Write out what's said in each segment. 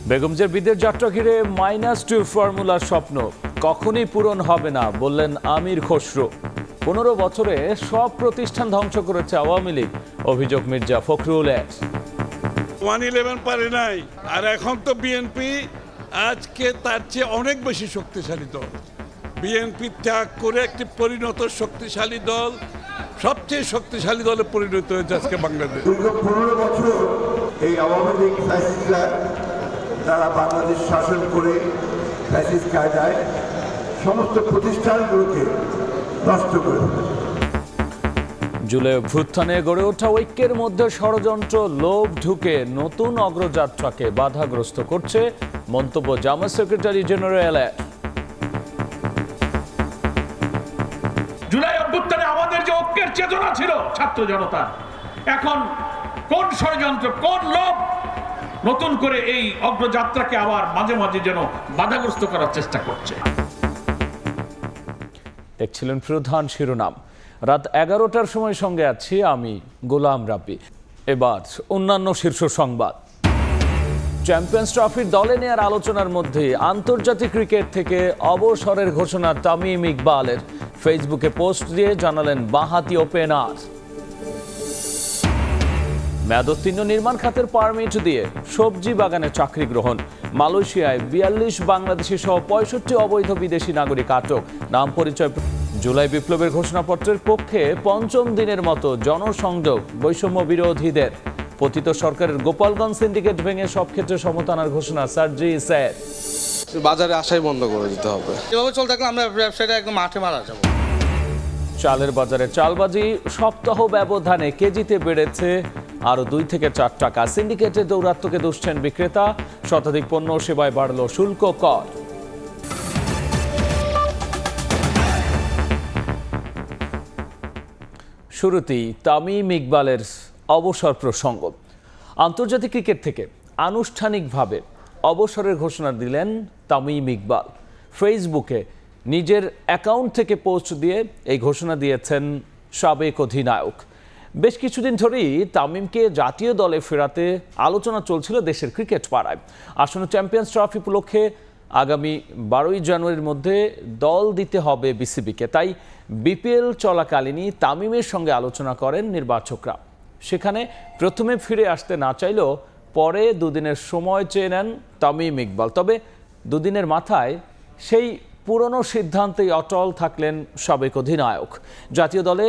বেগমজের বিদেশ যাত্রা ঘিরে -2 ফর্মুলার স্বপ্ন কখনই পূরণ হবে না বললেন আমির খসরু। 15 বছরে সব প্রতিষ্ঠান ধ্বংস করেছে আওয়ামী লীগ, অভিযোগ মির্জা ফখরুলের। 111 পারে নাই, আর এখন তো বিএনপি আজকে তার চেয়ে অনেক বেশি শক্তিশালী দল। বিএনপি ত্যাগ করে একটি পরিণত শক্তিশালী দল, সবচেয়ে শক্তিশালী দলে পরিণত হয়েছে আজকে বাংলাদেশ। 15 বছর এই আওয়ামী লীগ ফ্যাসিস্টরা তারা বাংলাদেশ শাসন করে ফ্যাসিস্ট কায়দায় সমস্ত প্রতিষ্ঠানগুলোকে নষ্ট করে ফেলেছে। জুলাই অভ্যুত্থানে গড়ে ওঠা ঐক্যের মধ্যে ষড়যন্ত্র, লোভ ঢুকে নতুন অগ্রযাত্রাকে বাধাগ্রস্ত করছে, মন্তব্য জামায়াত সেক্রেটারি জেনারেলের। জুলাই অভ্যুত্থানে আমাদের যে ঐক্যের চেতনা ছিল ছাত্র জনতা, এখন কোন ষড়যন্ত্র, কোন লোভ নতুন করে এই অগ্রযাত্রাকে আবার মাঝে মাঝে যেন বাধাগ্রস্ত করার চেষ্টা করছে। দেখছিলেন প্রধান শিরোনাম। রাত 11টার সময় সঙ্গে আছি আমি গোলাম রাব্বি। এবার অন্যান্য শীর্ষ সংবাদ। চ্যাম্পিয়ন্স ট্রফির দলে নেয়ার আলোচনার মধ্যে আন্তর্জাতিক ক্রিকেট থেকে অবসরের ঘোষণা তামিম ইকবালের। ফেসবুকে পোস্ট দিয়ে জানালেন বাঁহাতি ওপেনার। মেয়াদোত্তীর্ণ নির্মাণ খাতের পারমিট দিয়ে সবজি বাগানে চাকরি গ্রহণ। মালয়েশিয়ায় 42 বাংলাদেশি সহ 65 অবৈধ বিদেশি নাগরিক আটক, নাম পরিচয়। জুলাই বিপ্লবের ঘোষণাপত্রের পক্ষে পঞ্চম দিনের মতো জনসংযোগ বৈষম্য বিরোধীদের। পতিত সরকারের গোপালগঞ্জ সিন্ডিকেট ভেঙে সব ক্ষেত্রে সমতা আনার ঘোষণা সার্জি স্যার। বাজারে আসাই বন্ধ করে দিতে হবে, এভাবে চলতে থাকলে আমরা ব্যবসাটা একদম মাঠে মারা যাব। চালের বাজারে চালবাজি সপ্তাহ ব্যবধানে কেজিতে বেড়েছে আরো 2 থেকে 4 টাকা। সিন্ডিকেটের দৌরাত্ম্যকে দুষছেন বিক্রেতা, শতাধিক পণ্য সেবায় বাড়ল শুল্ক কর। শুরুতেই তামিম ইকবালের অবসর প্রসঙ্গ। আন্তর্জাতিক ক্রিকেট থেকে আনুষ্ঠানিকভাবে অবসরের ঘোষণা দিলেন তামিম ইকবাল। ফেসবুকে নিজের অ্যাকাউন্ট থেকে পোস্ট দিয়ে এই ঘোষণা দিয়েছেন সাবেক অধিনায়ক। বেশ কিছুদিন ধরেই তামিমকে জাতীয় দলে ফেরাতে আলোচনা চলছিল দেশের ক্রিকেট পাড়ায়। আসন্ন চ্যাম্পিয়ন্স ট্রফি উপলক্ষে আগামী 12ই জানুয়ারির মধ্যে দল দিতে হবে বিসিবিকে। তাই বিপিএল চলাকালীনই তামিমের সঙ্গে আলোচনা করেন নির্বাচকরা। সেখানে প্রথমে ফিরে আসতে না চাইলেও পরে 2 দিনের সময় চেয়ে নেন তামিম ইকবাল। তবে 2 দিনের মাথায় সেই পুরনো সিদ্ধান্তেই অটল থাকলেন সাবেক অধিনায়ক। জাতীয় দলে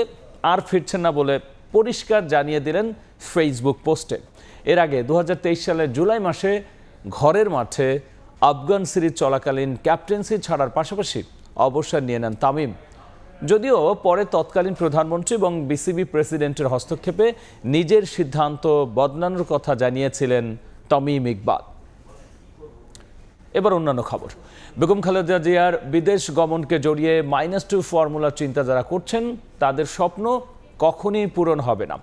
আর ফিরছেন না বলে পরিষ্কার জানিয়ে দিলেন ফেসবুক পোস্টে। এর আগে 2023 সালের জুলাই মাসে ঘরের মাঠে আফগান সিরিজ চলাকালীন ক্যাপ্টেন্সি ছাড়ার পাশাপাশি অবসর নিয়ে নেন তামিম। যদিও পরে তৎকালীন প্রধানমন্ত্রী এবং বিসিবি প্রেসিডেন্টের হস্তক্ষেপে নিজের সিদ্ধান্ত বদলানোর কথা জানিয়েছিলেন তামিম ইকবাল। এবার অন্যান্য খবর। বেগম খালেদা জিয়ার বিদেশ গমনকে জড়িয়ে -2 ফর্মুলার চিন্তা যারা করছেন তাদের স্বপ্ন কখনই পূরণ হবে না,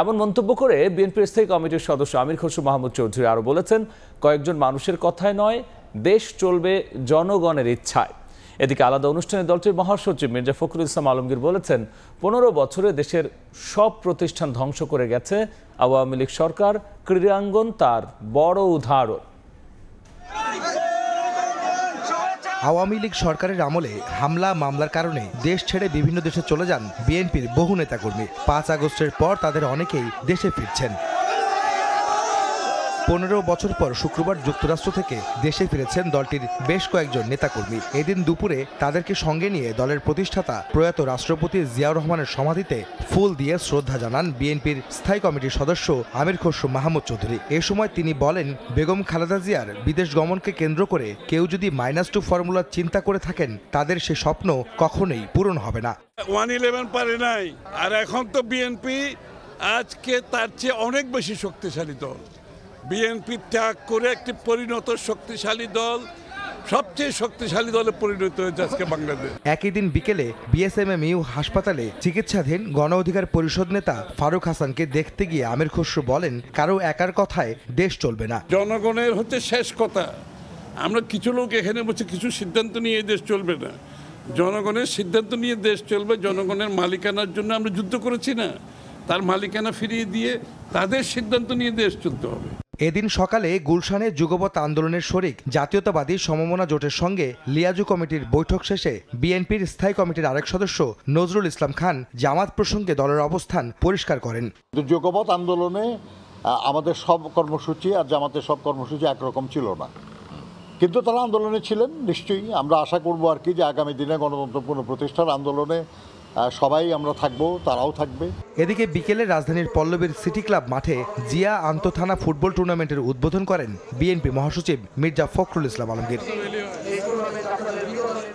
এমন মন্তব্য করে বিএনপির স্থায়ী কমিটির সদস্য আমির খসরু মাহমুদ চৌধুরী আরও বলেছেন, কয়েকজন মানুষের কথায় নয়, দেশ চলবে জনগণের ইচ্ছায়। এদিকে আলাদা অনুষ্ঠানে দলটির মহাসচিব মির্জা ফখরুল ইসলাম আলমগীর বলেছেন, 15 বছরে দেশের সব প্রতিষ্ঠান ধ্বংস করে গেছে আওয়ামী লীগ সরকার, ক্রীড়াঙ্গন তার বড় উদাহরণ। আওয়ামী লীগ সরকারের আমলে হামলা মামলার কারণে দেশ ছেড়ে বিভিন্ন দেশে চলে যান বিএনপির বহু নেতাকর্মী। 5 আগস্টের পর তাদের অনেকেই দেশে ফিরছেন। 15 বছর পর শুক্রবার যুক্তরাষ্ট্র থেকে দেশে ফিরেছেন দলটির বেশ কয়েকজন নেতাকর্মী। এদিন দুপুরে তাদেরকে সঙ্গে নিয়ে দলের প্রতিষ্ঠাতা প্রয়াত রাষ্ট্রপতি জিয়াউর রহমানের সমাধিতে ফুল দিয়ে শ্রদ্ধা জানান বিএনপির স্থায়ী কমিটির সদস্য আমির খসরু মাহমুদ চৌধুরী। এ সময় তিনি বলেন, বেগম খালেদা জিয়ার বিদেশ গমনকে কেন্দ্র করে কেউ যদি -2 ফর্মুলার চিন্তা করে থাকেন, তাদের সে স্বপ্ন কখনোই পূরণ হবে না। 111 পারে নাই, আর এখন তো বিএনপি আজকে তার চেয়ে অনেক বেশি শক্তিশালী দল। বিএনপি ত্যাগ করে একটি পরিণত শক্তিশালী দল, সবচেয়ে শক্তিশালী দলে পরিণত হয়েছে আজকে বাংলাদেশ। একই দিন বিকেলে বিএসএমএমইউ হাসপাতালে চিকিৎসাধীন গণ অধিকার পরিষদ নেতা ফারুক হাসানকে দেখতে গিয়ে আমির খসরু বলেন, কারো একার কথায় দেশ চলবে না, জনগণের হচ্ছে শেষ কথা। আমরা কিছু লোক এখানে বসে কিছু সিদ্ধান্ত নিয়ে দেশ চলবে না, জনগণের সিদ্ধান্ত নিয়ে দেশ চলবে। জনগণের মালিকানার জন্য আমরা যুদ্ধ করেছি না, তার মালিকানা ফিরিয়ে দিয়ে তাদের সিদ্ধান্ত নিয়ে দেশ চলতে হবে। এদিন সকালে গুলশানে যুগপৎ আন্দোলনের শরিক জাতীয়তাবাদী সমমনা জোটের সঙ্গে লিয়াজু কমিটির বৈঠক শেষে বিএনপির স্থায়ী কমিটির আরেক সদস্য নজরুল ইসলাম খান জামাত প্রসঙ্গে দলের অবস্থান পরিষ্কার করেন। যুগপৎ আন্দোলনে আমাদের সব কর্মসূচি আর জামাতের সব কর্মসূচি একরকম ছিল না, কিন্তু তারা আন্দোলনে ছিলেন। নিশ্চয়ই আমরা আশা করব আর কি যে আগামী দিনে গণতন্ত্র পুনঃপ্রতিষ্ঠার আন্দোলনে সবাই আমরা থাকব, তারাও থাকবে। এদিকে বিকেলে রাজধানীর পল্লবীর সিটি ক্লাব মাঠে জিয়া আন্তঃথানা ফুটবল টুর্নামেন্টের উদ্বোধন করেন বিএনপি মহাসচিব মির্জা ফখরুল ইসলাম আলমগীর।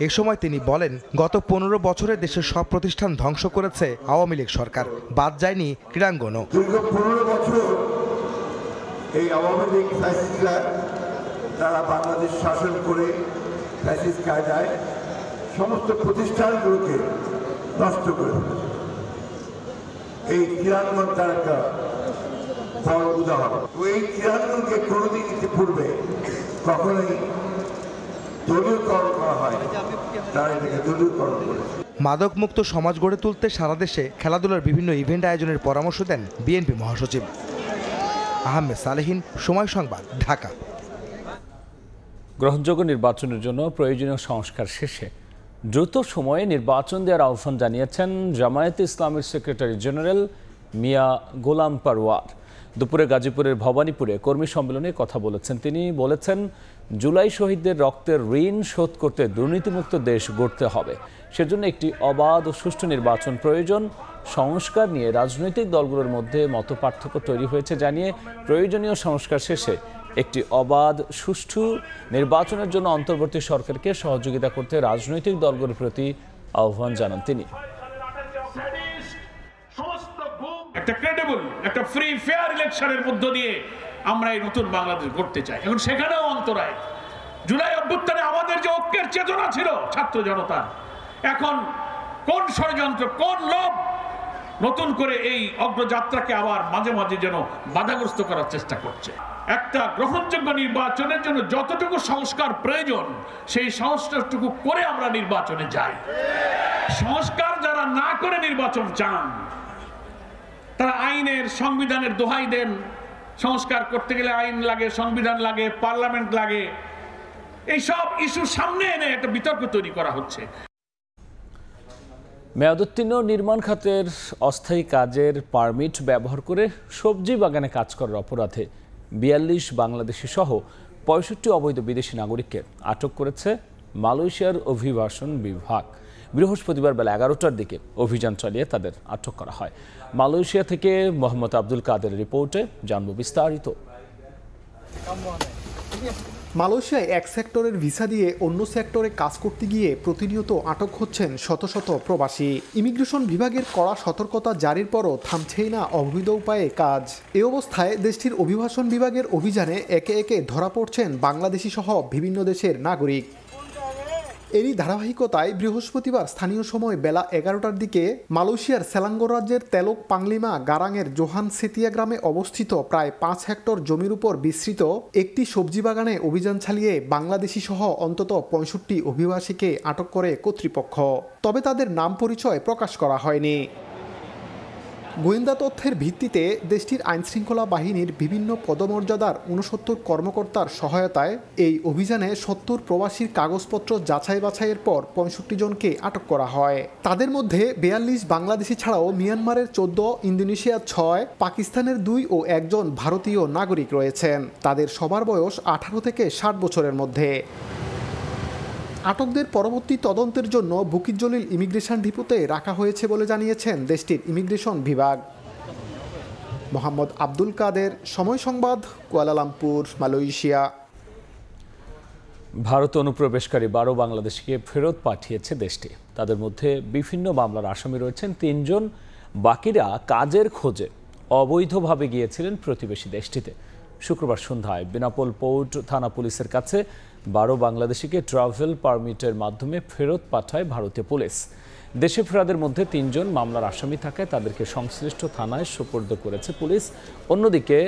এ সময় তিনি বলেন, গত 15 বছরে দেশের সব প্রতিষ্ঠান ধ্বংস করেছে আওয়ামী লীগ সরকার, বাদ যায়নি ক্রীড়াঙ্গনও। দীর্ঘ 15 বছর এই আওয়ামী লীগ ফ্যাসিস্টরা তারা বাংলাদেশ শাসন করে ফ্যাসিস্ট কায়দায় সমস্ত প্রতিষ্ঠানগুলোকে নষ্ট করে ফেলেছে। এই ক্রীড়াঙ্গন তার একটা বড় উদাহরণ। এই ক্রীড়াঙ্গনকে কোনোদিন ইতিপূর্বে কখনোই দলীয়করণ করা হয়, তারা এটাকে দলীয়করণ করেছে। মাদকমুক্ত সমাজ গড়ে তুলতে সারা দেশে খেলাধুলার বিভিন্ন ইভেন্ট আয়োজনের পরামর্শ দেন বিএনপি মহাসচিব। আহমেদ সালেহীন, সময় সংবাদ, ঢাকা। গ্রহণযোগ্য নির্বাচনের জন্য প্রয়োজনীয় সংস্কার শেষে দ্রুত সময়ে নির্বাচন দেওয়ার আহ্বান জানিয়েছেন জামায়াতে ইসলামের সেক্রেটারি জেনারেল মিয়া গোলাম পারওয়ার। দুপুরে গাজীপুরের ভবানীপুরে কর্মী সম্মেলনে কথা বলেছেন তিনি। বলেছেন, জুলাই শহীদদের রক্তের ঋণ শোধ করতে দুর্নীতিমুক্ত দেশ গড়তে হবে। সেজন্য একটি অবাধ ও সুষ্ঠু নির্বাচন প্রয়োজন। সংস্কার নিয়ে রাজনৈতিক দলগুলোর মধ্যে মতপার্থক্য তৈরি হয়েছে জানিয়ে প্রয়োজনীয় সংস্কার শেষে একটি অবাধ সুষ্ঠু নির্বাচনের জন্য অন্তর্বর্তী সরকারকে সহযোগিতা করতে রাজনৈতিক দলগুলোর প্রতি আহ্বান জানান তিনি। একটা ক্রেডিবল, একটা ফ্রি ফেয়ার ইলেকশনের মধ্য দিয়ে আমরা এই নতুন বাংলাদেশ গড়তে চাই। এখন সেখানেও অন্তরায়। জুলাই অভ্যুত্থানে আমাদের যে ঐক্যের চেতনা ছিল ছাত্র জনতার, এখন কোন ষড়যন্ত্র, কোন লোভ নতুন করে এই অগ্রযাত্রাকে আবার মাঝে মাঝে যেন বাধাগ্রস্ত করার চেষ্টা করছে। একটা গ্রহণযোগ্য নির্বাচনের জন্য যতটুকু সংস্কার প্রয়োজন, সেই সংস্কারটুকু করে আমরা নির্বাচনে যাই। সংস্কার যারা না করে নির্বাচন চান, তারা আইনের, সংবিধানের দোহাই দেন। সংস্কার করতে গেলে আইন লাগে, সংবিধান লাগে, পার্লামেন্ট লাগে। এইসব ইস্যু সামনে এনে একটা বিতর্ক তৈরি করা হচ্ছে। মেয়াদোত্তীর্ণ নির্মাণ খাতের অস্থায়ী কাজের পারমিট ব্যবহার করে সবজি বাগানে কাজ করার অপরাধে 42 বাংলাদেশি সহ 65 অবৈধ বিদেশি নাগরিককে আটক করেছে মালয়েশিয়ার অভিবাসন বিভাগ। বৃহস্পতিবার বেলা 11টার দিকে অভিযান চালিয়ে তাদের আটক করা হয়। মালয়েশিয়া থেকে মোহাম্মদ আব্দুল কাদের রিপোর্টে জানব বিস্তারিত। মালয়েশিয়ায় এক সেক্টরের ভিসা দিয়ে অন্য সেক্টরে কাজ করতে গিয়ে প্রতিনিয়ত আটক হচ্ছেন শত শত প্রবাসী। ইমিগ্রেশন বিভাগের কড়া সতর্কতা জারির পরও থামছেই না অবৈধ উপায়ে কাজ। এ অবস্থায় দেশটির অভিবাসন বিভাগের অভিযানে একে একে ধরা পড়ছেন বাংলাদেশি সহ বিভিন্ন দেশের নাগরিক। এরই ধারাবাহিকতায় বৃহস্পতিবার স্থানীয় সময় বেলা 11টার দিকে মালয়েশিয়ার সেলাঙ্গোর রাজ্যের তেলক পাংলিমা গারাংয়ের জোহান সেতিয়া গ্রামে অবস্থিত প্রায় 5 হেক্টর জমির উপর বিস্তৃত একটি সবজি বাগানে অভিযান চালিয়ে বাংলাদেশি সহ অন্তত 65 অভিবাসীকে আটক করে কর্তৃপক্ষ। তবে তাদের নাম পরিচয় প্রকাশ করা হয়নি। গোয়েন্দা তথ্যের ভিত্তিতে দেশটির আইনশৃঙ্খলা বাহিনীর বিভিন্ন পদমর্যাদার 69 কর্মকর্তার সহায়তায় এই অভিযানে 70 প্রবাসীর কাগজপত্র যাচাই বাছাইয়ের পর 65 জনকে আটক করা হয়। তাদের মধ্যে 42 বাংলাদেশি ছাড়াও মিয়ানমারের 14, ইন্দোনেশিয়ার 6, পাকিস্তানের 2 ও 1 জন ভারতীয় নাগরিক রয়েছেন। তাদের সবার বয়স 18 থেকে 60 বছরের মধ্যে। আটকদের পরবর্তী তদন্তের জন্য বুকিত জলিল ইমিগ্রেশন ডিপোতে রাখা হয়েছে বলে জানিয়েছেন দেশটির ইমিগ্রেশন বিভাগ। মোহাম্মদ আব্দুল কাদের, সময় সংবাদ, কুয়ালালামপুর, মালয়েশিয়া। ভারত অনুপ্রবেশকারী 12 বাংলাদেশিকে ফেরত পাঠিয়েছে দেশটি। তাদের মধ্যে বিভিন্ন মামলার আসামি রয়েছেন 3 জন। বাকিরা কাজের খোঁজে অবৈধভাবে গিয়েছিলেন প্রতিবেশী দেশটিতে। শুক্রবার সন্ধ্যায় বেনাপোল পোর্ট থানা পুলিশের কাছে 12 বাংলাদেশিকে ট্রাভেল পারমিটের মাধ্যমে ফেরত পাঠায় ভারতীয় পুলিশ। দেশে ফেরাদের মধ্যে 3 জন মামলার আসামি থাকায় তাদেরকে সংশ্লিষ্ট থানায় সোপর্দ করেছে পুলিশ। অন্যদিকে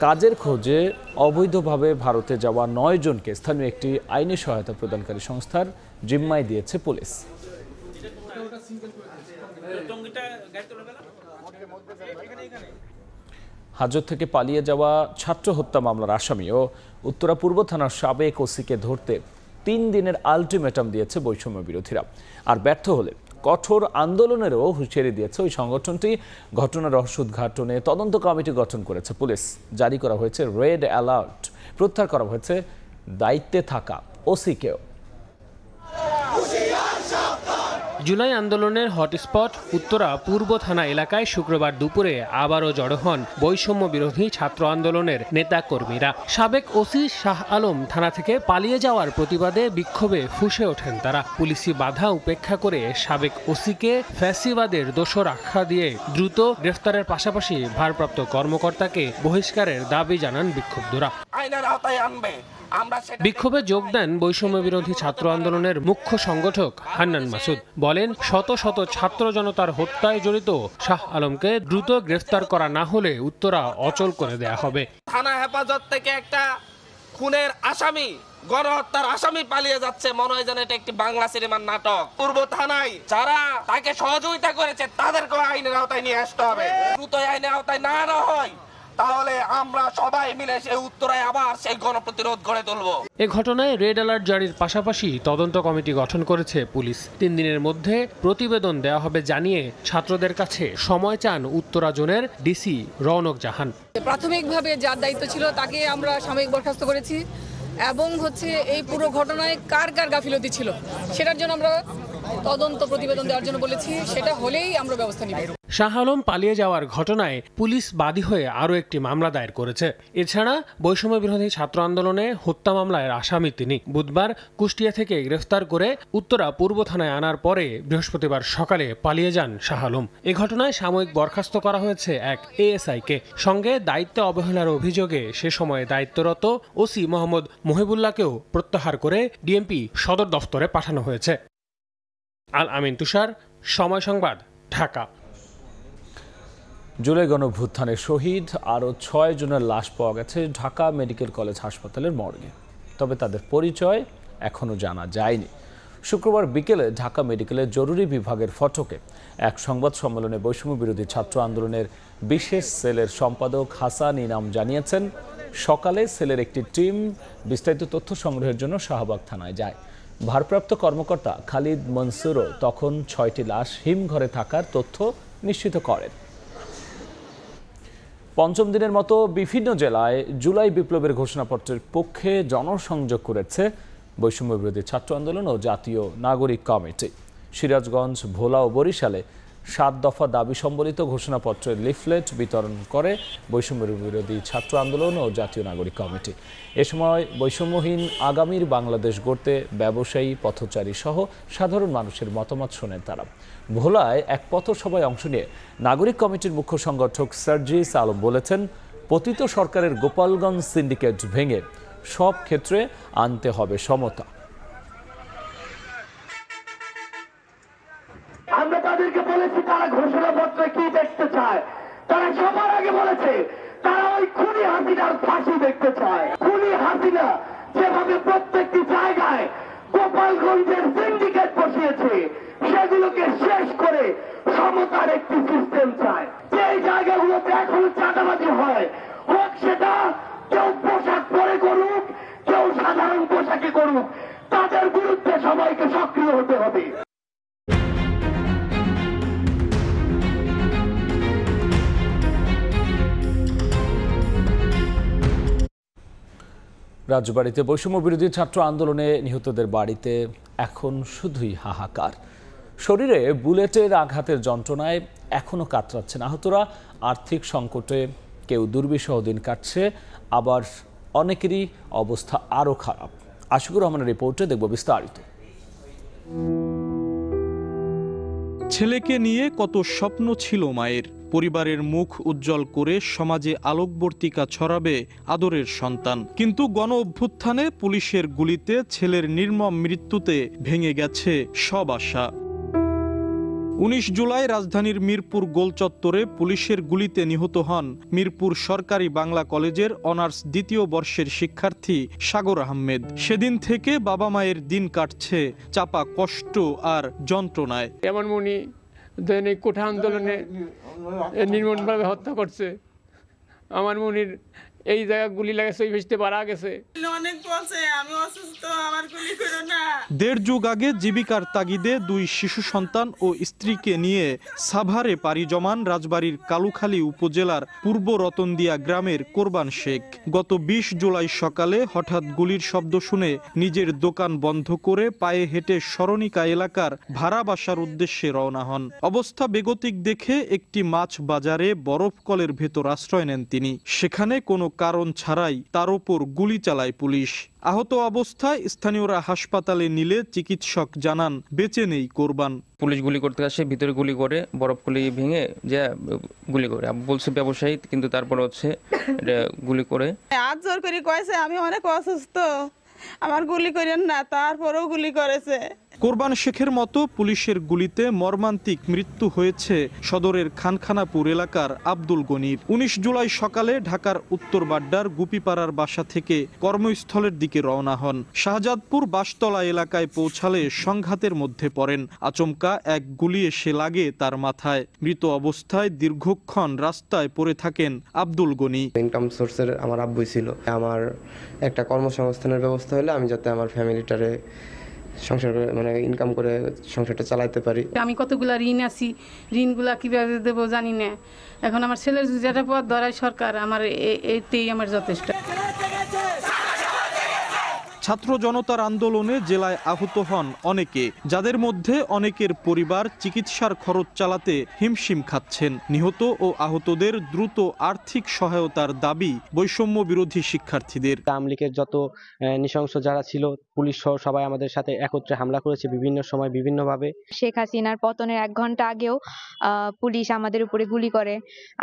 কাজের খোঁজে অবৈধভাবে ভারতে যাওয়া 9 জনকে স্থানীয় একটি আইনি সহায়তা প্রদানকারী সংস্থার জিম্মায় দিয়েছে পুলিশ। হাজত থেকে পালিয়ে যাওয়া ছাত্র হত্যা মামলার আসামি ও উত্তরা পূর্ব থানার সাবেক ওসিকে ধরতে 3 দিনের আলটিমেটাম দিয়েছে বৈষম্য বিরোধীরা। আর ব্যর্থ হলে কঠোর আন্দোলনেরও হুঁশিয়ারি দিয়েছে ওই সংগঠনটি। ঘটনার রহস্য উদ্ঘাটনে তদন্ত কমিটি গঠন করেছে পুলিশ। জারি করা হয়েছে রেড অ্যালার্ট। প্রত্যাহার করা হয়েছে দায়িত্বে থাকা ওসিকেও। জুলাই আন্দোলনের হটস্পট উত্তরা পূর্ব থানা এলাকায় শুক্রবার দুপুরে আবারও জড়ো হন বৈষম্য বিরোধী ছাত্র আন্দোলনের নেতাকর্মীরা। সাবেক ওসি শাহ আলম থানা থেকে পালিয়ে যাওয়ার প্রতিবাদে বিক্ষোভে ফুঁসে ওঠেন তারা। পুলিশি বাধা উপেক্ষা করে সাবেক ওসিকে ফ্যাসিবাদের দোষর আখ্যা দিয়ে দ্রুত গ্রেফতারের পাশাপাশি ভারপ্রাপ্ত কর্মকর্তাকে বহিষ্কারের দাবি জানান বিক্ষুব্ধরা। বিক্ষোভে যোগ দেন বৈষম্য বিরোধী ছাত্র আন্দোলনের মুখ্য সংগঠক হান্নান মাসুদ। বলেন, শত শত ছাত্র জনতার হত্যায় জড়িত শাহ আলমকে দ্রুত গ্রেফতার করা না হলে উত্তরা অচল করে দেয়া হবে। থানা হেফাজত থেকে একটা খুনের আসামি, গণহত্যার আসামি পালিয়ে যাচ্ছে, মনে হয় যেন এটা একটি বাংলা সিনেমার নাটক। পূর্ব থানায় যারা তাকে সহযোগিতা করেছে তাদেরকে আইনের আওতায় নিয়ে আসতে হবে। দ্রুত আইনের আওতায় না আনা হয় তাহলে আমরা সবাই মিলে সেই উত্তরায় আবার সেই গণপ্রতিরোধ গড়ে তুলব। এ ঘটনায় রেড অ্যালার্ট জারির পাশাপাশি তদন্ত কমিটি গঠন করেছে পুলিশ। 3 দিনের মধ্যে প্রতিবেদন দেওয়া হবে জানিয়ে ছাত্রদের কাছে সময় চান উত্তরা জোনের ডিসি রৌনক জাহান। প্রাথমিকভাবে যার দায়িত্ব ছিল তাকে আমরা সাময়িক বরখাস্ত করেছি এবং এই পুরো ঘটনায় কার কার গাফিলতি ছিল সেটার জন্য আমরা তদন্ত প্রতিবেদন দেওয়ার জন্য বলেছি। সেটা হলেই আমরা ব্যবস্থা নিব। শাহ আলম পালিয়ে যাওয়ার ঘটনায় পুলিশ বাদী হয়ে আরও একটি মামলা দায়ের করেছে। এছাড়া বৈষম্য বিরোধী ছাত্র আন্দোলনে হত্যা মামলার আসামি তিনি। বুধবার কুষ্টিয়া থেকে গ্রেফতার করে উত্তরা পূর্ব থানায় আনার পরে বৃহস্পতিবার সকালে পালিয়ে যান শাহ আলম। এ ঘটনায় সাময়িক বরখাস্ত করা হয়েছে এক এএসআইকে। সঙ্গে দায়িত্ব অবহেলার অভিযোগে সে সময় দায়িত্বরত ওসি মোহাম্মদ মহিবুল্লাহকেও প্রত্যাহার করে ডিএমপি সদর দফতরে পাঠানো হয়েছে। আল আমিন তুষার, সময় সংবাদ, ঢাকা। জুলাই গণঅভ্যুত্থানে শহীদ আরও 6 জনের লাশ পাওয়া গেছে ঢাকা মেডিকেল কলেজ হাসপাতালের মর্গে। তবে তাদের পরিচয় এখনও জানা যায়নি। শুক্রবার বিকেলে ঢাকা মেডিকেলের জরুরি বিভাগের ফটকে এক সংবাদ সম্মেলনে বৈষম্য বিরোধী ছাত্র আন্দোলনের বিশেষ সেলের সম্পাদক হাসান ইনাম জানিয়েছেন, সকালে সেলের একটি টিম বিস্তারিত তথ্য সংগ্রহের জন্য শাহবাগ থানায় যায়। ভারপ্রাপ্ত কর্মকর্তা খালিদ মনসুরও তখন 6টি লাশ হিমঘরে থাকার তথ্য নিশ্চিত করেন। পঞ্চম দিনের মতো বিভিন্ন জেলায় জুলাই বিপ্লবের ঘোষণাপত্রের পক্ষে জনসংযোগ করেছে বৈষম্য বিরোধী ছাত্র আন্দোলন ও জাতীয় নাগরিক কমিটি। সিরাজগঞ্জ, ভোলা ও বরিশালে 7 দফা দাবি সম্বলিত ঘোষণাপত্রের লিফলেট বিতরণ করে বৈষম্য বিরোধী ছাত্র আন্দোলন ও জাতীয় নাগরিক কমিটি। এ সময় বৈষম্যহীন আগামীর বাংলাদেশ গড়তে ব্যবসায়ী, পথচারী সহ সাধারণ মানুষের মতামত শোনেন তারা। ভোলায় এক পথসভায় অংশ নিয়ে নাগরিক কমিটির মুখ্য সংগঠক সার্জিস আলম বলেছেন, পতিত সরকারের গোপালগঞ্জ সিন্ডিকেট ভেঙে সব ক্ষেত্রে আনতে হবে সমতা। আমরা তাদেরকে বলেছি তারা ঘোষণাপত্রে কি দেখতে চায়। তারা সবার আগে বলেছে তারা ওই খুনি হাসিনার ফাঁসি দেখতে চায়। খুনি হাসিনা যেভাবে প্রত্যেকটি জায়গায় গোপালগঞ্জের সিন্ডিকেট বসিয়েছে সেগুলোকে শেষ করে সমতার একটি সিস্টেম চায়। যে জায়গাগুলোতে এখন চাঁদাবাজি হয়, হোক সেটা কেউ পোশাক পরে করুক, কেউ সাধারণ পোশাকে করুক, তাদের বিরুদ্ধে সবাইকে সক্রিয় হতে হবে। রাজবাড়ীতে বৈষম্য বিরোধী ছাত্র আন্দোলনে নিহতদের বাড়িতে এখন শুধুই হাহাকার। শরীরে বুলেটের আঘাতের যন্ত্রণায় এখনও কাতরাচ্ছেন আহতরা। আর্থিক সংকটে কেউ দুর্বিষহ দিন কাটছে, আবার অনেকেরই অবস্থা আরও খারাপ। আশিকুর রহমানের রিপোর্টে দেখব বিস্তারিত। ছেলেকে নিয়ে কত স্বপ্ন ছিল মায়ের। পরিবারের মুখ উজ্জ্বল করে সমাজে আলোকবর্তিকা ছড়াবে আদরের সন্তান। কিন্তু গণ অভ্যুত্থানে পুলিশের গুলিতে ছেলের নির্মম মৃত্যুতে ভেঙে গেছে সব আশা। 19 জুলাই রাজধানীর মিরপুর গোলচত্বরে পুলিশের গুলিতে নিহত হন মিরপুর সরকারি বাংলা কলেজের অনার্স 2য় বর্ষের শিক্ষার্থী সাগর আহমেদ। সেদিন থেকে বাবা মায়ের দিন কাটছে চাপা কষ্ট আর যন্ত্রণায়। এমন মনি দৈনিক কোঠা আন্দোলনে নির্মমভাবে হত্যা করছে, আমার মনির এই জায়গা গুলি লাগে সেই ভেসতে পারা গেছে। অনেক বলছে আমি অসুস্থ, আমার গুলি করো না। 1.5 যুগ আগে জীবিকার তাগিদে 2 শিশু সন্তান ও স্ত্রীকে নিয়ে সাভারে পাড়ি জমান রাজবাড়ীর কালুখালী উপজেলার পূর্ব রতনদিয়া গ্রামের কোরবান শেখ। গত 20 জুলাই সকালে হঠাৎ গুলির শব্দ শুনে নিজের দোকান বন্ধ করে পায়ে হেঁটে সরণিকা এলাকার ভাড়া বাসার উদ্দেশ্যে রওনা হন। অবস্থা বেগতিক দেখে একটি মাছ বাজারে বরফ কলের ভেতর আশ্রয় নেন তিনি। সেখানে কোনো কারণ ছাড়াই তার উপর গুলি চালায় পুলিশ। আহত অবস্থায় স্থানীয়রা হাসপাতালে নিলে চিকিৎসক জানান বেঁচে নেই কোরবান। পুলিশ গুলি করতে আসে, ভিতরে গুলি করে বরফ গুলি ভেঙে যে গুলি করে বলছে ব্যবসায়ী, কিন্তু তারপর হচ্ছে এটা গুলি করে হাত জোর করে কয়েছে আমি অনেক অসুস্থ, আমার গুলি করেন না, তারপরেও গুলি করেছে। কোরবান শেখের মতো পুলিশের গুলিতে মর্মান্তিক মৃত্যু হয়েছে সদরের খানখানাপুর এলাকার আব্দুল গনির। 19 জুলাই সকালে ঢাকার উত্তর বাড্ডার গুপিপাড়ার বাসা থেকে কর্মস্থলের দিকে রওনা হন। শাহজাদপুর বাসতলা এলাকায় পৌঁছালে সংঘাতের মধ্যে পড়েন। আচমকা এক গুলি এসে লাগে তার মাথায়। মৃত অবস্থায় দীর্ঘক্ষণ রাস্তায় পড়ে থাকেন আব্দুল গনি। ইনকাম সোর্সের আমার আব্বুই ছিল। আমার একটা কর্মসংস্থানের ব্যবস্থা হলে আমি যাতে আমার ফ্যামিলিটারে সংসার মানে ইনকাম করে সংসারটা চালাতে পারি। আমি কতগুলা ঋণ আছি, ঋণগুলা কিভাবে দেবো জানি না। এখন আমার ছেলের যেটা পথ ধরায় সরকার, আমার এতেই আমার যথেষ্ট। ছাত্র জনতার আন্দোলনে জেলায় আহত হন অনেকে, যাদের মধ্যে অনেকের পরিবার চিকিৎসার খরচ চালাতে হিমশিম খাচ্ছেন। নিহত ও আহতদের দ্রুত আর্থিক সহায়তার দাবি বৈষম্য বিরোধী শিক্ষার্থীদের। আওয়ামী লীগের যত নৃশংস যারা ছিল, পুলিশ সহ সবাই আমাদের সাথে একত্রে হামলা করেছে বিভিন্ন সময় বিভিন্নভাবে। শেখ হাসিনার পতনের 1 ঘন্টা আগেও পুলিশ আমাদের উপরে গুলি করে,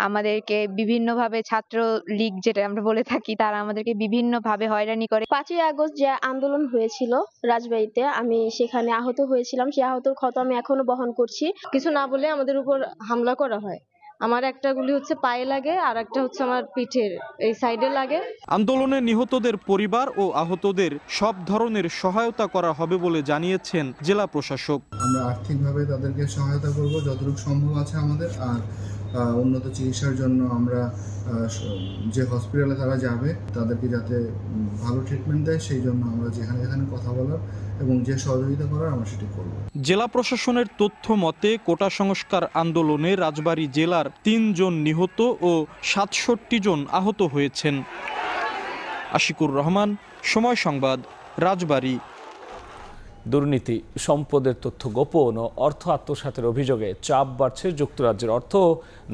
আমাদেরকে বিভিন্নভাবে ছাত্র লীগ যেটা আমরা বলে থাকি, তারা আমাদেরকে বিভিন্নভাবে হয়রানি করে। 5ই আগস্ট যে আন্দোলন হয়েছিল রাজবাড়ীতে, আমি সেখানে আহত হয়েছিলাম। সেই আহতর ক্ষত আমি এখনো বহন করছি। কিছু না বলে আমাদের উপর হামলা করা হয়। আমার একটা গুলি হচ্ছে পায়ে লাগে, আর একটা হচ্ছে আমার পিঠের এই সাইডে লাগে। আন্দোলনে নিহতদের পরিবার ও আহতদের সব ধরনের সহায়তা করা হবে বলে জানিয়েছেন জেলা প্রশাসক। আমরা আর্থিকভাবে তাদেরকে সহায়তা করব যতটুকু সম্ভব আছে আমাদের, আর উন্নত চিকিৎসার জন্য আমরা যে হসপিটালে তারা যাবে তাদেরকে যাতে ভালো ট্রিটমেন্ট দেয়, সেই জন্য আমরা যেখানে যেখানে কথা বলার এবং যে সহযোগিতা করার আমরা সেটি করব। জেলা প্রশাসনের তথ্য মতে কোটা সংস্কার আন্দোলনে রাজবাড়ী জেলার 3 জন নিহত ও 67 জন আহত হয়েছেন। আশিকুর রহমান, সময় সংবাদ, রাজবাড়ী। দুর্নীতি, সম্পদের তথ্য গোপন ও অর্থ আত্মসাতের অভিযোগে চাপ বাড়ছে যুক্তরাজ্যের অর্থ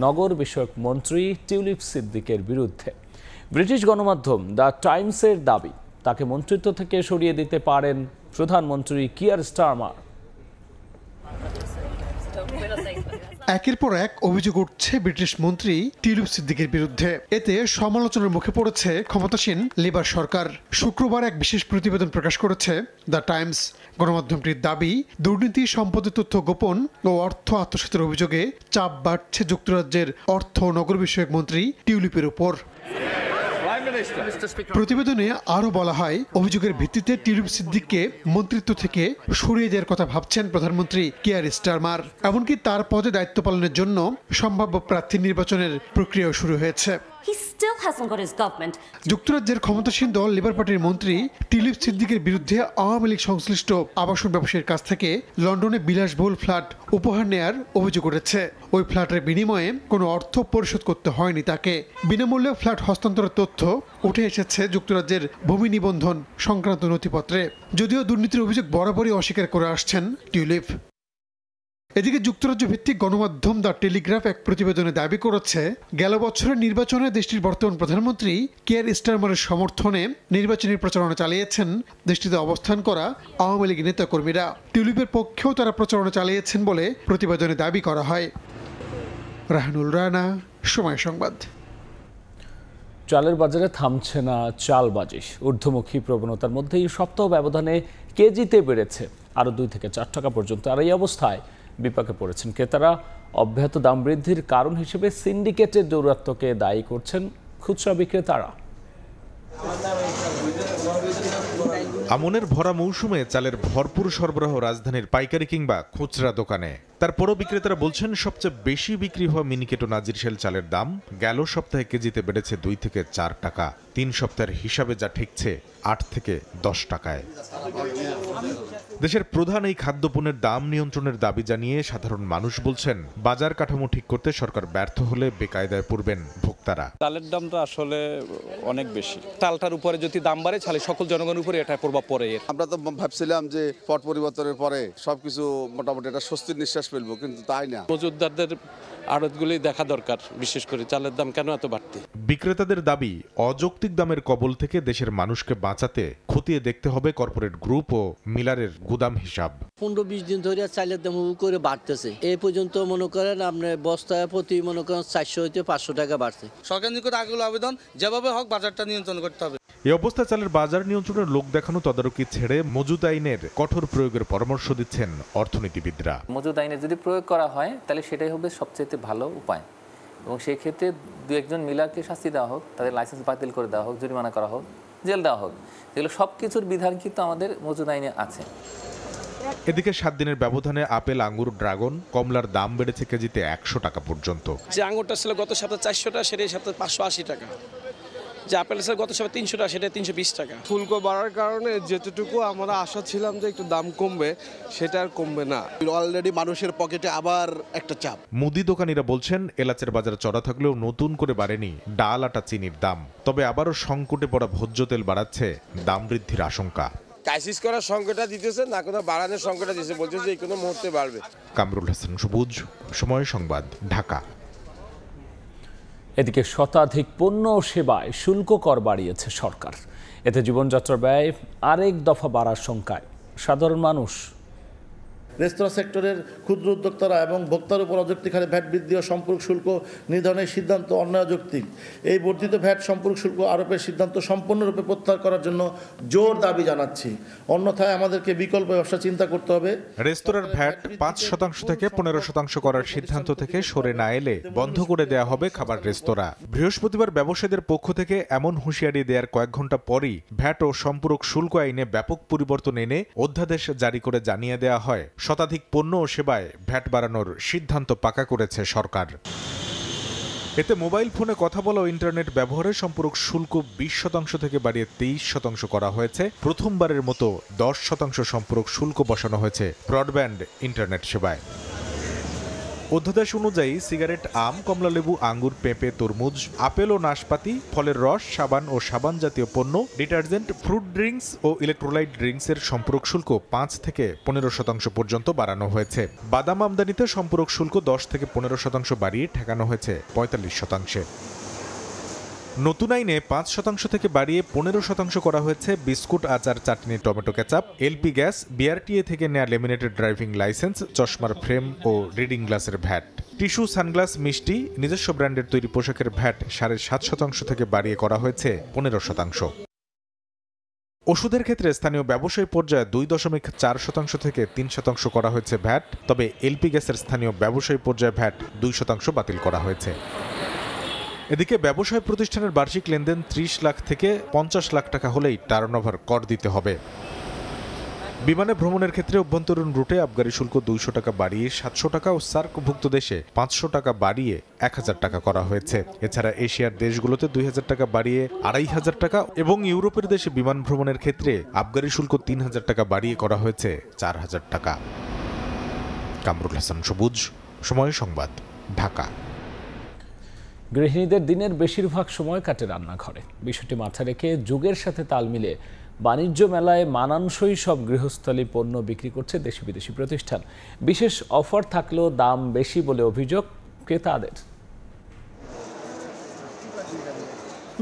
নগর বিষয়ক মন্ত্রী টিউলিপ সিদ্দিকের বিরুদ্ধে। ব্রিটিশ গণমাধ্যম দ্য টাইমসের দাবি, তাকে মন্ত্রিত্ব থেকে সরিয়ে দিতে পারেন প্রধানমন্ত্রী কিয়ার স্টারমার। একের পর এক অভিযোগ উঠছে ব্রিটিশ মন্ত্রী টিউলিপ সিদ্দিকের বিরুদ্ধে। এতে সমালোচনার মুখে পড়েছে ক্ষমতাসীন লেবার সরকার। শুক্রবার এক বিশেষ প্রতিবেদন প্রকাশ করেছে দ্য টাইমস। গণমাধ্যমটির দাবি, দুর্নীতি, সম্পদের তথ্য গোপন ও অর্থ আত্মসাতের অভিযোগে চাপ বাড়ছে যুক্তরাজ্যের অর্থ ও নগর বিষয়ক মন্ত্রী টিউলিপের উপর। প্রতিবেদনে আরো বলা হয়, অভিযোগের ভিত্তিতে টিউলিপ সিদ্দিককে মন্ত্রিত্ব থেকে সরিয়ে দেওয়ার কথা ভাবছেন প্রধানমন্ত্রী কিয়ার স্টারমার। এমনকি তার পদে দায়িত্ব পালনের জন্য সম্ভাব্য প্রার্থী নির্বাচনের প্রক্রিয়াও শুরু হয়েছে। যুক্তরাজ্যের ক্ষমতাসীন দল লেবার পার্টির মন্ত্রী টিউলিপ সিদ্দিকের বিরুদ্ধে আওয়ামী লীগ সংশ্লিষ্ট আবাসন ব্যবসায়ীর কাছ থেকে লন্ডনে বিলাসবহুল ফ্ল্যাট উপহার নেয়ার অভিযোগ উঠেছে। ওই ফ্ল্যাটের বিনিময়ে কোনো অর্থ পরিশোধ করতে হয়নি তাকে। বিনামূল্যে ফ্ল্যাট হস্তান্তরের তথ্য উঠে এসেছে যুক্তরাজ্যের ভূমি নিবন্ধন সংক্রান্ত নথিপত্রে। যদিও দুর্নীতির অভিযোগ বরাবরই অস্বীকার করে আসছেন টিউলিপ। এদিকে যুক্তরাজ্য ভিত্তিক গণমাধ্যম দ্য টেলিগ্রাফ এক প্রতিবেদনে দাবি করেছে, গেল বছরের নির্বাচনে দেশটির বর্তমান প্রধানমন্ত্রী কিয়ার স্টারমারের সমর্থনে নির্বাচনী প্রচারণা চালিয়েছেন দেশটিতে অবস্থান করা আওয়ামী লীগ নেতাকর্মীরা। টিউলিপের পক্ষেও তারা প্রচারণা চালিয়েছেন বলে প্রতিবেদনে দাবি করা হয়। রাহানুল রানা, সময় সংবাদ। চালের বাজারে থামছে না চালবাজি। ঊর্ধ্বমুখী প্রবণতার মধ্যে এই সপ্তাহ ব্যবধানে কেজিতে বেড়েছে আরও 2 থেকে 4 টাকা পর্যন্ত। আর এই অবস্থায় বিপাকে পড়েছেন ক্রেতারা। অব্যাহত দাম বৃদ্ধির কারণ হিসেবে সিন্ডিকেটের দৌরাত্ম্যকে দায়ী করছেন খুচরা বিক্রেতারা। আমনের ভরা মৌসুমে চালের ভরপুর সরবরাহ রাজধানীর পাইকারি কিংবা খুচরা দোকানে। তারপরও বিক্রেতারা বলছেন সবচেয়ে বেশি বিক্রি হওয়া মিনিকেটো নাজিরশাল চালের দাম গেল সপ্তাহে কেজিতে বেড়েছে 2 থেকে 4 টাকা। 3 সপ্তাহের হিসাবে যা ঠেকছে 8 থেকে 10 টাকায়। দেশের প্রধান এই খাদ্যপণ্যের দাম নিয়ন্ত্রণের দাবি জানিয়ে সাধারণ মানুষ বলছেন বাজার কাঠামো ঠিক করতে সরকার ব্যর্থ হলে বেকায়দায় পড়বেন ভোক্তারা। চালের দামটা আসলে অনেক বেশি। চালটার উপরে যদি দাম বাড়ে তাহলে সকল জনগণের উপরে এটা প্রভাব পড়ে। আমরা তো ভাবছিলাম যে পট পরিবর্তনের পরে সবকিছু মোটামুটি একটা স্বস্তির নিঃশ্বাস ফেলবো, কিন্তু তাই না। মজুতদারদের আড়তগুলি দেখা দরকার, বিশেষ করে চালের দাম কেন এত বাড়তি। বিক্রেতাদের দাবি অযৌক্তিক দামের কবল থেকে দেশের মানুষকে বাঁচাতে খতিয়ে দেখতে হবে কর্পোরেট গ্রুপ ও মিলারের গুদাম হিসাব। 15-20 দিন ধরে চালের দাম করে বাড়তেছে। এই পর্যন্ত মনে করেন আপনার বস্তায় প্রতি মনে করেন 400 হইতে 500 টাকা বাড়ছে। সরকার নিকট আগুলো আবেদন যেভাবে হোক বাজারটা নিয়ন্ত্রণ করতে হবে। এই অবস্থা চালের বাজার নিয়ন্ত্রণের লোক দেখানো তদারকি ছেড়ে মজুদ আইনের কঠোর প্রয়োগের পরামর্শ দিচ্ছেন অর্থনীতিবিদরা। মজুদ আইনে যদি প্রয়োগ করা হয় তাহলে সেটাই হবে সবচেয়ে ভালো উপায়, এবং সেই ক্ষেত্রে 2-1 মিলারকে শাস্তি দেওয়া হোক, তাদের লাইসেন্স বাতিল করে দেওয়া হোক, জরিমানা করা হোক, জেল দেওয়া হোক। এগুলো সব কিছুর বিধান কিন্তু আমাদের মজুদ আইনে আছে। এদিকে 7 দিনের ব্যবধানে আপেল, আঙ্গুর, ড্রাগন, কমলার দাম বেড়েছে কেজিতে 100 টাকা পর্যন্ত। যে আঙ্গুরটা ছিল গত সপ্তাহে 400 টাকা, সেটা এই সপ্তাহে 580 টাকা। যে আপেল ছিল গত সপ্তাহে 300 টাকা, সেটা 320 টাকা। শুল্ক বাড়ার কারণে যেটুকু আমরা আশা ছিলাম যে একটু দাম কমবে, সেটা আর কমবে না। অলরেডি মানুষের পকেটে আবার একটা চাপ। মুদি দোকানিরা বলছেন এলাচের বাজার চড়া থাকলেও নতুন করে বাড়েনি ডাল, আটা, চিনির দাম। তবে আবারও সংকটে পড়া ভোজ্য তেল বাড়াচ্ছে দাম বৃদ্ধির আশঙ্কা। ক্রাইসিস করার সংকটটা দিতেছে না, কোনো বাড়ানোর সংকটটা দিতেছে, বলছে যে কোনো মুহূর্তে বাড়বে। কামরুল হাসান সবুজ, সময় সংবাদ, ঢাকা। এদিকে শতাধিক পণ্য ও সেবায় শুল্ক কর বাড়িয়েছে সরকার। এতে জীবনযাত্রার ব্যয় আরেক দফা বাড়ার শঙ্কায় সাধারণ মানুষ। রেস্তোরাঁ সেক্টরের ক্ষুদ্র উদ্যোক্তারা এবং ভোক্তার উপর অযৌক্তিক হারে ভ্যাট বৃদ্ধি ও সম্পূরক শুল্ক নির্ধারণের সিদ্ধান্ত অন্যায়যৌক্তিক। এই বর্ধিত ভ্যাট সম্পূরক শুল্ক আরোপের সিদ্ধান্ত সম্পূর্ণরূপে প্রত্যাহার করার জন্য জোর দাবি জানাচ্ছি। অন্যথায় আমাদেরকে বিকল্প ব্যবসা চিন্তা করতে হবে। রেস্তোরাঁর ভ্যাট 5% থেকে 15% করার সিদ্ধান্ত থেকে সরে না এলে বন্ধ করে দেওয়া হবে খাবার রেস্তোরাঁ। বৃহস্পতিবার ব্যবসায়ীদের পক্ষ থেকে এমন হুঁশিয়ারি দেওয়ার কয়েক ঘন্টা পরই ভ্যাট ও সম্পূরক শুল্ক আইনে ব্যাপক পরিবর্তন এনে অধ্যাদেশ জারি করে জানিয়ে দেওয়া হয় শতাধিক পণ্য ও সেবায় ভ্যাট বাড়ানোর সিদ্ধান্ত পাকা করেছে সরকার। এতে মোবাইল ফোনে কথা বলা ও ইন্টারনেট ব্যবহারে সম্পূরক শুল্ক 20% থেকে বাড়িয়ে 23% করা হয়েছে। প্রথমবারের মতো 10% সম্পূরক শুল্ক বসানো হয়েছে ব্রডব্যান্ড ইন্টারনেট সেবায়। অধ্যাদেশ অনুযায়ী সিগারেট, আম, কমলালেবু, আঙ্গুর, পেঁপে, তরমুজ, আপেল ও নাশপাতি, ফলের রস, সাবান ও সাবান জাতীয় পণ্য, ডিটারজেন্ট, ফ্রুট ড্রিঙ্কস ও ইলেকট্রোলাইট ড্রিঙ্কসের সম্পূরক শুল্ক 5 থেকে 15% পর্যন্ত বাড়ানো হয়েছে। বাদাম আমদানিতে সম্পূরক শুল্ক 10 থেকে 15% বাড়িয়ে ঠেকানো হয়েছে 45%। নতুন আইনে 5% থেকে বাড়িয়ে 15% করা হয়েছে বিস্কুট, আচার, চাটনি, tomato ketchup, LP gas, BRTA থেকে নেয়া লেমিনেটেড ড্রাইভিং লাইসেন্স, চশমার ফ্রেম ও রিডিং গ্লাসের ভ্যাট। টিস্যু, সানগ্লাস, মিষ্টি, নিজস্ব ব্র্যান্ডের তৈরি পোশাকের ভ্যাট 7.5% থেকে বাড়িয়ে করা হয়েছে 15%। ওষুধের ক্ষেত্রে স্থানীয় ব্যবসায়ী পর্যায়ে 2.4% থেকে 3% করা হয়েছে ভ্যাট। তবে এলপি গ্যাসের স্থানীয় ব্যবসায়ী পর্যায়ে ভ্যাট 2% বাতিল করা হয়েছে। এদিকে ব্যবসায় প্রতিষ্ঠানের বার্ষিক লেনদেন 30 লাখ থেকে 50 লাখ টাকা হলেই টার্নওভার কর দিতে হবে। বিমানে ভ্রমণের ক্ষেত্রে অভ্যন্তরীণ রুটে আবগারি শুল্ক 200 টাকা বাড়িয়ে 700 টাকা ও সার্কভুক্ত দেশে 500 টাকা বাড়িয়ে 1000 টাকা করা হয়েছে। এছাড়া এশিয়ার দেশগুলোতে 2000 টাকা বাড়িয়ে 2500 টাকা এবং ইউরোপের দেশে বিমান ভ্রমণের ক্ষেত্রে আবগারি শুল্ক 3000 টাকা বাড়িয়ে করা হয়েছে 4000 টাকা। কামরুল হাসান সবুজ, সময় সংবাদ, ঢাকা। গৃহিণীদের দিনের বেশিরভাগ সময় কাটে রান্নাঘরে। বিষয়টি মাথায় রেখে যুগের সাথে তাল মিলে বাণিজ্য মেলায় মানানসই সব গৃহস্থলী পণ্য বিক্রি করছে দেশি বিদেশি প্রতিষ্ঠান। বিশেষ অফার থাকলেও দাম বেশি বলে অভিযোগ ক্রেতাদের।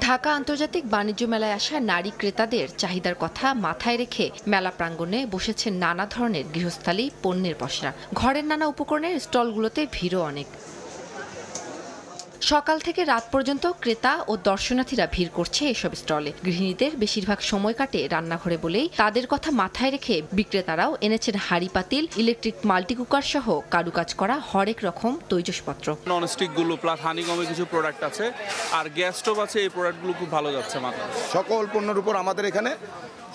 ঢাকা আন্তর্জাতিক বাণিজ্য মেলায় আসা নারী ক্রেতাদের চাহিদার কথা মাথায় রেখে মেলা প্রাঙ্গণে বসেছে নানা ধরনের গৃহস্থালী পণ্যের পসরা। ঘরের নানা উপকরণের স্টলগুলোতে ভিড়ও অনেক। সকাল থেকে রাত পর্যন্ত ক্রেতা ও দর্শনার্থীরা ভিড় করছে এসব স্টলে। গৃহিণীদের বেশিরভাগ সময় কাটে রান্নাঘরে বলেই তাদের কথা মাথায় রেখে বিক্রেতারাও এনেছেন হাঁড়ি পাতিল, ইলেকট্রিক মাল্টিকুকার সহ কারুকাজ করা হরেক রকম তৈজসপত্র। ননস্টিক গুলো প্লাস হানিকমে কিছু প্রোডাক্ট আছে, আর গ্যাস স্টোভ আছে। এই প্রোডাক্টগুলো খুব ভালো যাচ্ছে মাত্র। সকল পণ্যের উপর আমাদের এখানে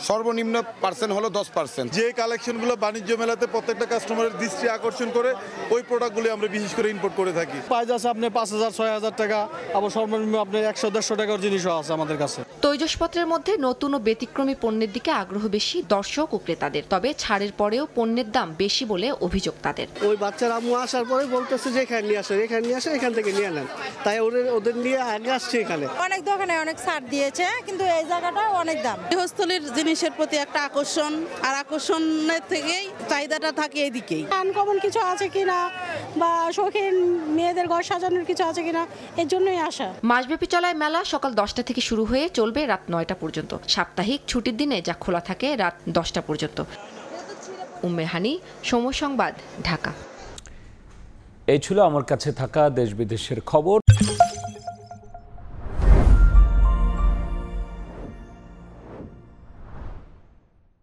সর্বনিম্ন পার্সেন্ট হলো 10%। যে কালেকশনগুলো বাণিজ্য মেলাতে প্রত্যেকটা কাস্টমারের দৃষ্টি আকর্ষণ করে ওই প্রোডাক্টগুলি আমরা বিশেষ করে ইম্পোর্ট করে থাকি। প্রাইস আছে আপনি 5,000-6,000 টাকা, আবার সর্বনিম্ন আপনি 100-150 টাকার জিনিসও আছে আমাদের কাছে। তৈজসপত্রের মধ্যে নতুন ও ব্যতিক্রমী পণ্যের দিকে আগ্রহ বেশি দর্শক ও ক্রেতাদের, তবে ছাড়ের পরেও পণ্যের দাম বেশি বলে অভিযোগ তাদের। ওই বাচ্চার আম্মু আসার পরে বলতেছে যে এখানে নিয়ে আসে এখান থেকে নিয়ে নেন, তাই ওদের নিয়ে আগে আসছে। এখানে অনেক দোকানে অনেক ছাড় দিয়েছে, কিন্তু এই জায়গাটা অনেক দাম। গৃহস্থলীর জিনিসের প্রতি একটা আকর্ষণ, আর আকর্ষণের থেকেই চাহিদাটা থাকে এইদিকেই। আনকমন কিছু আছে কিনা বা শৌখিন মেয়েদের ঘর সাজানোর কিছু আছে কিনা, এর জন্যই আসা। মাসব্যাপী চলায় মেলা সকাল 10টা থেকে শুরু হয়ে চলবে রাত 9টা পর্যন্ত। সাপ্তাহিক ছুটির দিনে যা খোলা থাকে রাত 10টা পর্যন্ত। উম্মে হানি, সময় সংবাদ, ঢাকা। এই ছিল আমার কাছে থাকা দেশ বিদেশের খবর।